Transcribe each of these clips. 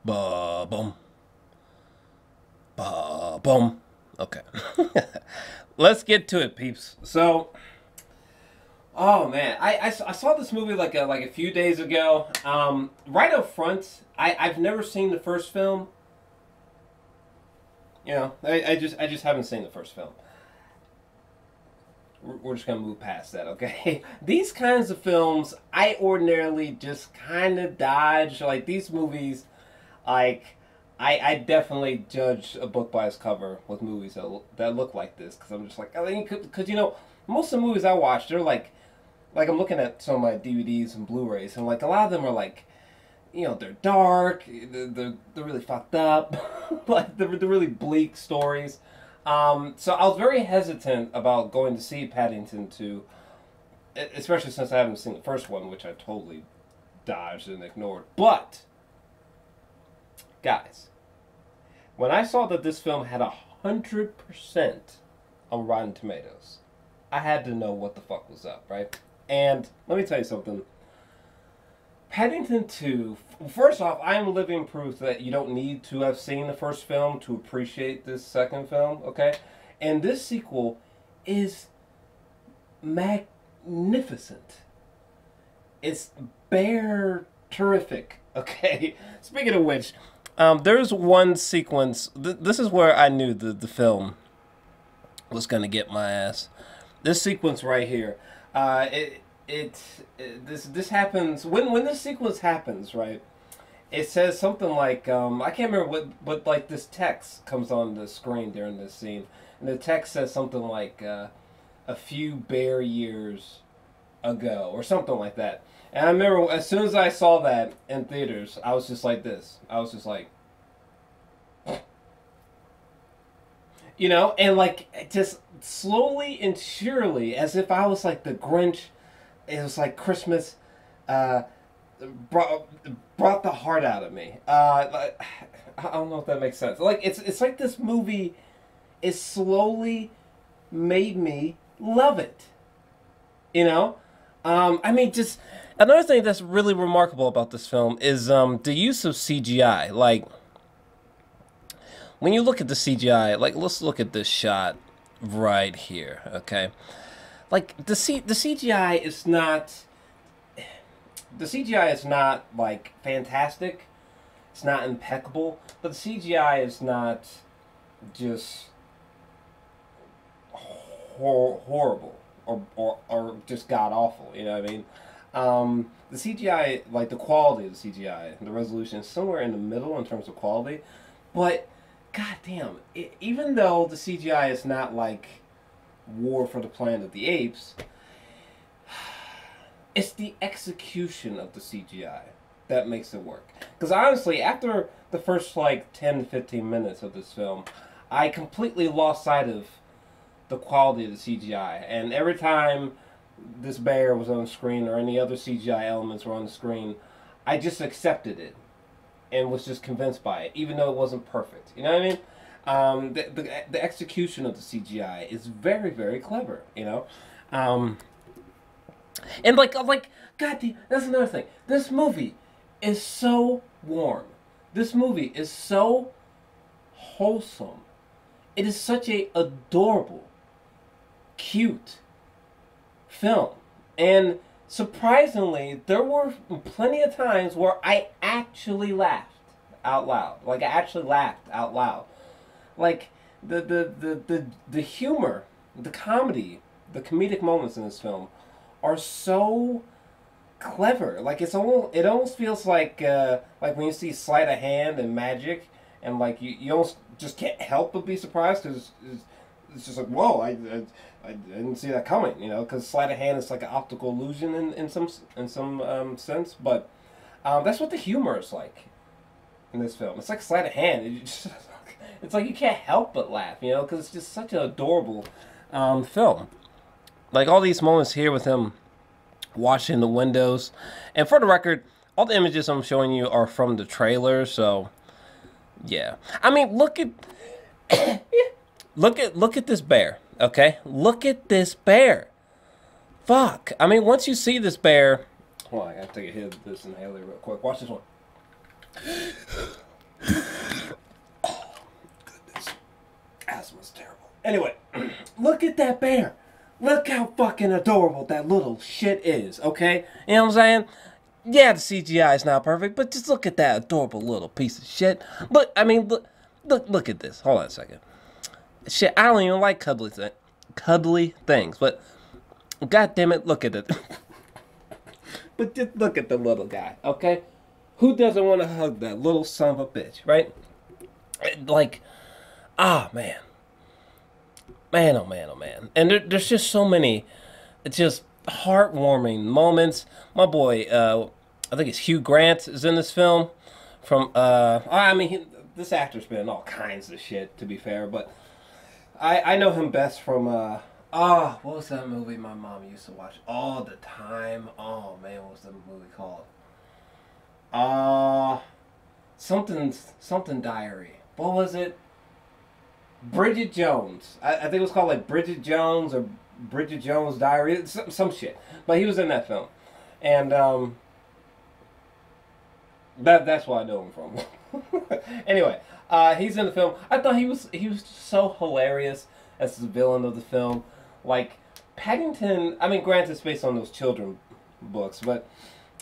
Ba boom. Ba boom. Okay. Let's get to it, peeps. So, oh man, I saw this movie like a few days ago. Right up front, I've never seen the first film. You know, I just haven't seen the first film. We're just gonna move past that, okay? These kinds of films, I ordinarily just kind of dodge. Like these movies, like I definitely judge a book by its cover with movies that look like this because I'm just like, I mean, because you know, most of the movies I watch, they're like I'm looking at some of my DVDs and Blu-rays, and like a lot of them are like, you know, they're dark, they're really fucked up, like they're really bleak stories. So I was very hesitant about going to see Paddington 2, especially since I haven't seen the first one, which I totally dodged and ignored. But, guys, when I saw that this film had 100% on Rotten Tomatoes, I had to know what the fuck was up, right? And let me tell you something. Paddington 2, first off, I am living proof that you don't need to have seen the first film to appreciate this second film, okay? And this sequel is magnificent. It's bare terrific, okay? Speaking of which, there's one sequence, this is where I knew the film was going to get my ass. This sequence right here, this happens when this sequence happens, right? It says something like I can't remember what like this text comes on the screen during this scene, and the text says something like a few bare years ago or something like that. And I remember as soon as I saw that in theaters, I was just like this. I was just like, you know, and like just slowly and surely, as if I was like the Grinch. It was like Christmas brought the heart out of me. I don't know if that makes sense. Like it's like this movie is slowly made me love it. You know, I mean, just another thing that's really remarkable about this film is the use of CGI. Like when you look at the CGI, like let's look at this shot right here. Okay. Like the CGI is not like fantastic. It's not impeccable, but the CGI is not just horrible or just god awful. You know what I mean? The CGI, like the quality of the CGI, the resolution is somewhere in the middle in terms of quality, but goddamn, even though the CGI is not like War for the Planet of the Apes, it's the execution of the CGI that makes it work. Because honestly, after the first like 10 to 15 minutes of this film, I completely lost sight of the quality of the CGI. And every time this bear was on the screen or any other CGI elements were on the screen, I just accepted it and was just convinced by it, even though it wasn't perfect. You know what I mean? The execution of the CGI is very, very clever, you know? And like, God, that's another thing. This movie is so warm. This movie is so wholesome. It is such a adorable, cute film. And surprisingly, there were plenty of times where I actually laughed out loud. Like, I actually laughed out loud. Like the humor, the comedy, the comedic moments in this film are so clever. Like it almost feels like when you see sleight of hand and magic, and like you almost just can't help but be surprised because it's just like, whoa, I didn't see that coming, you know, because sleight of hand is like an optical illusion in some sense, but that's what the humor is like in this film. It's like sleight of hand. It's like you can't help but laugh, you know, because it's just such an adorable film. Like all these moments here with him washing the windows, and for the record, all the images I'm showing you are from the trailer, so yeah. I mean, look at look at this bear, okay? Look at this bear. Fuck. I mean, once you see this bear, hold on, I gotta take a hit of this inhaler real quick. Watch this one. Anyway, look at that bear. Look how fucking adorable that little shit is, okay? You know what I'm saying? Yeah, the CGI is not perfect, but just look at that adorable little piece of shit. Look, I mean, look at this. Hold on a second. Shit, I don't even like cuddly things, but god damn it, look at it. But just look at the little guy, okay? Who doesn't want to hug that little son of a bitch, right? Like, ah, man. Man, oh man, oh man. And there's just so many just heartwarming moments. My boy, I think it's Hugh Grant is in this film. I mean, this actor's been in all kinds of shit, to be fair, but I know him best from, what was that movie my mom used to watch all the time? Oh man, what was that movie called? Something Diary. What was it? Bridget Jones. I think it was called like Bridget Jones or Bridget Jones Diary. Some shit. But he was in that film. And that's where I know him from. Anyway, he's in the film. I thought he was so hilarious as the villain of the film. Like Paddington, I mean granted it's based on those children books, but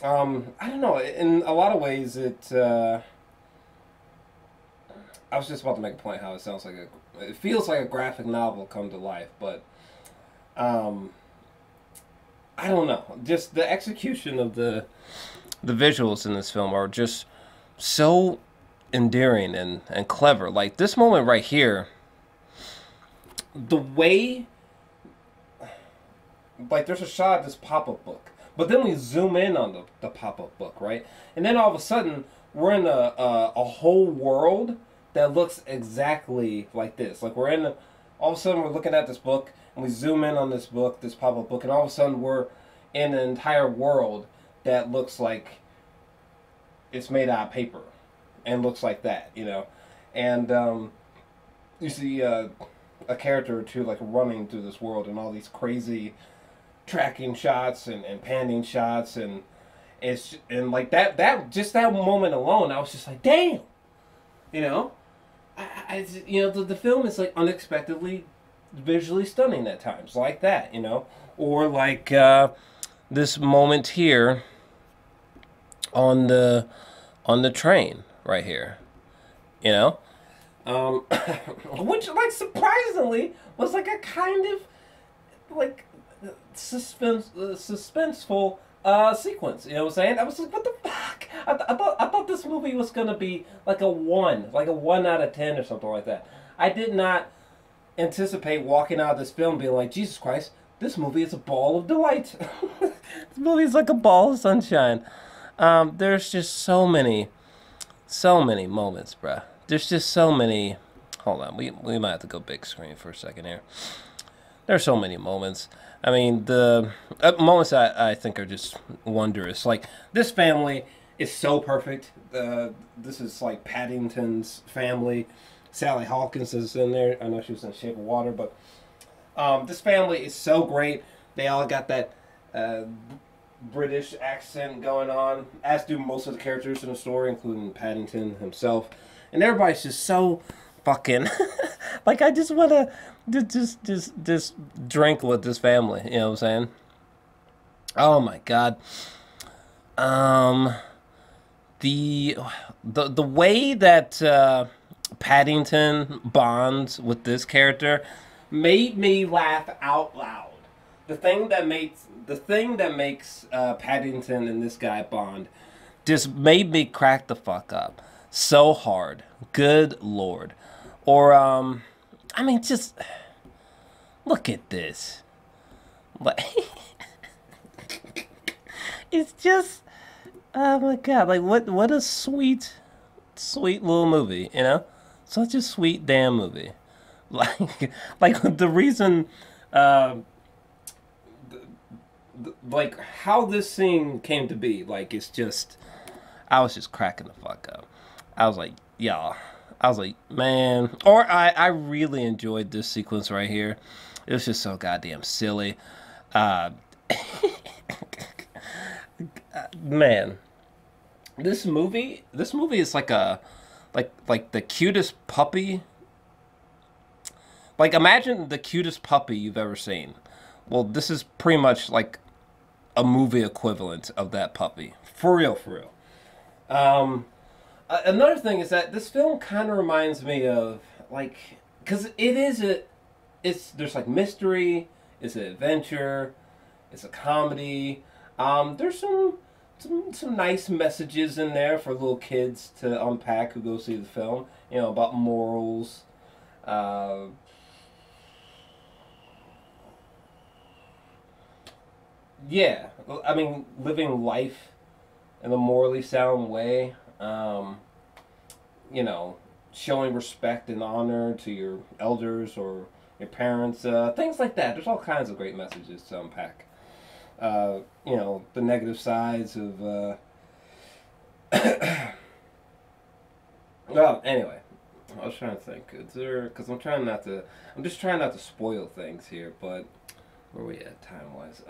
I don't know, in a lot of ways it I was just about to make a point how it feels like a graphic novel come to life, but I don't know. Just the execution of the visuals in this film are just so endearing and clever. Like this moment right here, the way, like there's a shot of this pop-up book, but then we zoom in on the pop-up book, right? And then all of a sudden we're in a whole world that looks exactly like this. Like all of a sudden we're looking at this book and we zoom in on this book, this pop-up book, and all of a sudden we're in an entire world that looks like it's made out of paper and looks like that, you know. And you see a character or two like running through this world and all these crazy tracking shots and panning shots, and like that just that moment alone, I was just like, damn, you know. The film is like unexpectedly visually stunning at times, like that, you know, or like this moment here on the train right here, you know, which like surprisingly was like a kind of like suspenseful sequence. You know what I'm saying? I was like, what the fuck? I thought this movie was gonna be like a 1 out of 10 or something like that. I did not anticipate walking out of this film being like, Jesus Christ, this movie is a ball of delight. This movie is like a ball of sunshine. There's just so many moments, bruh. There's just so many. Hold on, we might have to go big screen for a second here. There's so many moments. I mean, the moments I think are just wondrous. Like, this family is so perfect. This is like Paddington's family. Sally Hawkins is in there. I know she was in Shape of Water, but this family is so great. They all got that British accent going on, as do most of the characters in the story, including Paddington himself. And everybody's just so fucking like, I just want to just drink with this family, you know what I'm saying? Oh my god. The way that Paddington bonds with this character made me laugh out loud. The thing that makes Paddington and this guy bond just made me crack the fuck up so hard. Good lord. Or I mean, just look at this. Like, it's just, oh my god, like what a sweet little movie, you know? Such a sweet damn movie. Like the reason, like how this scene came to be, like it's just, I was just cracking the fuck up. I was like, y'all. I was like, man. Or I really enjoyed this sequence right here. It was just so goddamn silly. Man, this movie is like the cutest puppy. Like, imagine the cutest puppy you've ever seen. Well, this is pretty much like a movie equivalent of that puppy. For real, for real. Another thing is that this film kind of reminds me of, like, because there's like mystery, it's an adventure, it's a comedy. There's some nice messages in there for little kids to unpack who go see the film. You know, about morals. Yeah, I mean, living life in a morally sound way. You know, showing respect and honor to your elders or your parents, things like that. There's all kinds of great messages to unpack. You know, the negative sides of. Well, anyway, I was trying to think. Is there? Because I'm trying not to. I'm just trying not to spoil things here. But where are we at time wise?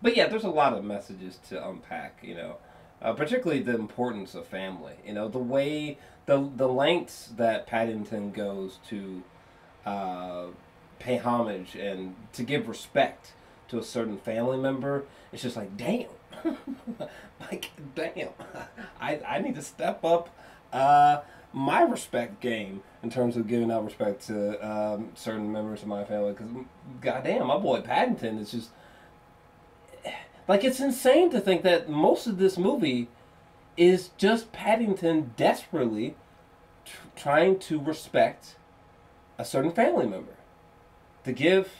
But yeah, there's a lot of messages to unpack. You know, particularly the importance of family. You know, the way the lengths that Paddington goes to pay homage and to give respect to a certain family member. It's just like, damn. Like, damn. I need to step up my respect game in terms of giving out respect to certain members of my family. Because, goddamn, my boy Paddington is just... Like, it's insane to think that most of this movie is just Paddington desperately trying to respect a certain family member. To give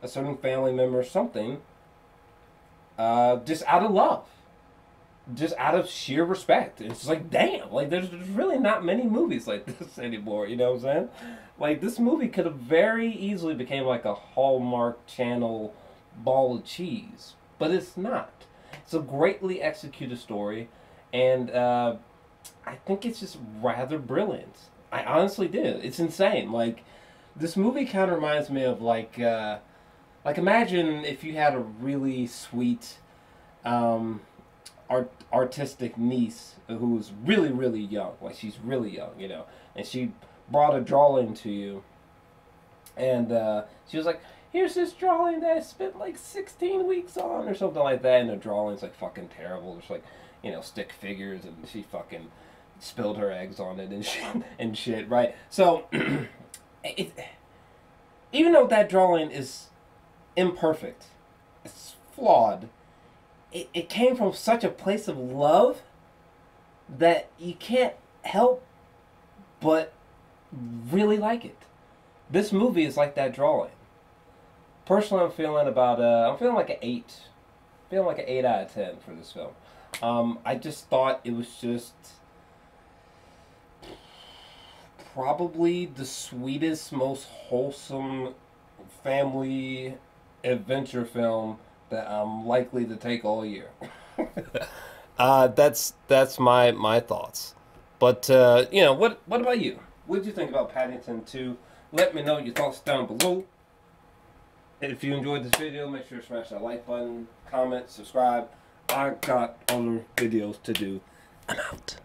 a certain family member something just out of love. Just out of sheer respect. It's just like, damn. Like, there's really not many movies like this anymore. You know what I'm saying? Like, this movie could have very easily became like a Hallmark Channel ball of cheese. But it's not. It's a greatly executed story. And I think it's just rather brilliant. I honestly did. It's insane. Like, this movie kind of reminds me of, like imagine if you had a really sweet, artistic niece who was really, really young. Like, she's really young, you know. And she brought a drawing to you. And she was like, here's this drawing that I spent, like, 16 weeks on, or something like that. And the drawing's, like, fucking terrible. There's, like, you know, stick figures, and she fucking spilled her eggs on it and shit, and shit, right? So, even though that drawing is imperfect, it's flawed, it came from such a place of love that you can't help but really like it. This movie is like that drawing. Personally, I'm feeling like an 8. I'm feeling like an 8 out of 10 for this film. I just thought it was just probably the sweetest, most wholesome family adventure film that I'm likely to take all year. That's my thoughts. But you know, what about you? What did you think about Paddington 2? Let me know your thoughts down below. If you enjoyed this video, make sure to smash that like button, comment, subscribe. I got other videos to do. I'm out.